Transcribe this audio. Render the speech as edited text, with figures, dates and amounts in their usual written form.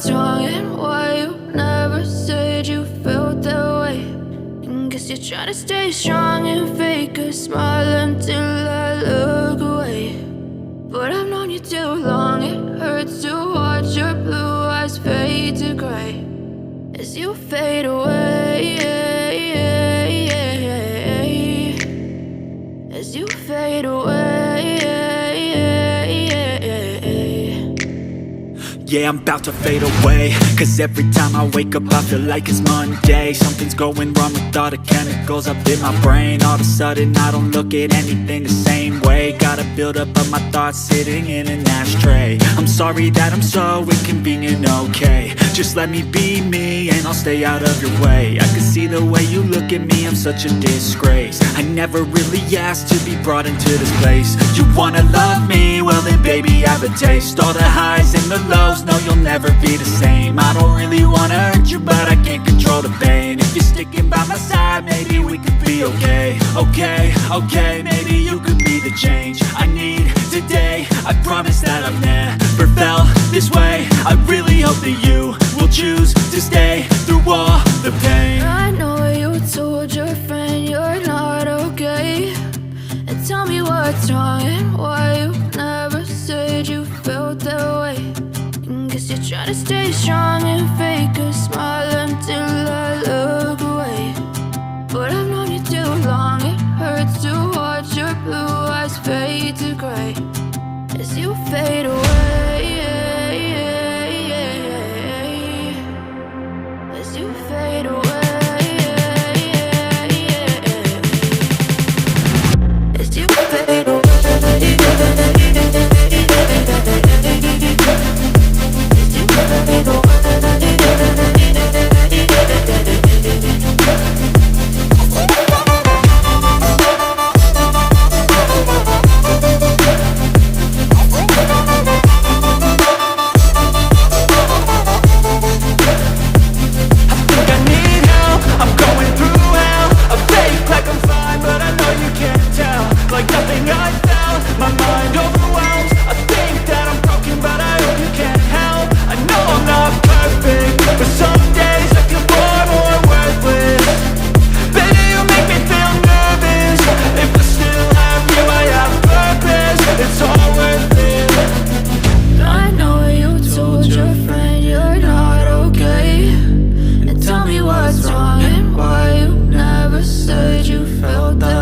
what's wrong and why you never said you felt that way. And guess you're trying to stay strong and fake a smile until I look away. But I've known you too long, it hurts to watch your blue eyes fade to gray as you fade away, as you fade away. Yeah, I'm about to fade away, cause every time I wake up I feel like it's Monday. Something's going wrong with all the chemicals up in my brain. All of a sudden I don't look at anything the same way. Got a buildup of my thoughts sitting in an ashtray. I'm sorry that I'm so inconvenient, okay. Just let me be me and I'll stay out of your way. I can see the way you look at me, I'm such a disgrace. I never really asked to be brought into this place. You wanna love me? Well then baby I have a taste. All the highs and the lows, no, you'll never be the same. I don't really wanna hurt you, but I can't control the pain. If you're sticking by my side, maybe we could be okay. Okay, maybe you could be the change I need today. I promise that I've never felt this way. I really hope that you will choose to stay through all the pain. I know you told your friend you're not okay, and tell me what's wrong and why you never said you felt that way. Guess you're trying to stay strong and fake a smile until I look away. But I've known you too long, it hurts to watch your blue eyes fade to gray as you fade away, as you fade away, as you fade away. What's wrong and why you never said you felt that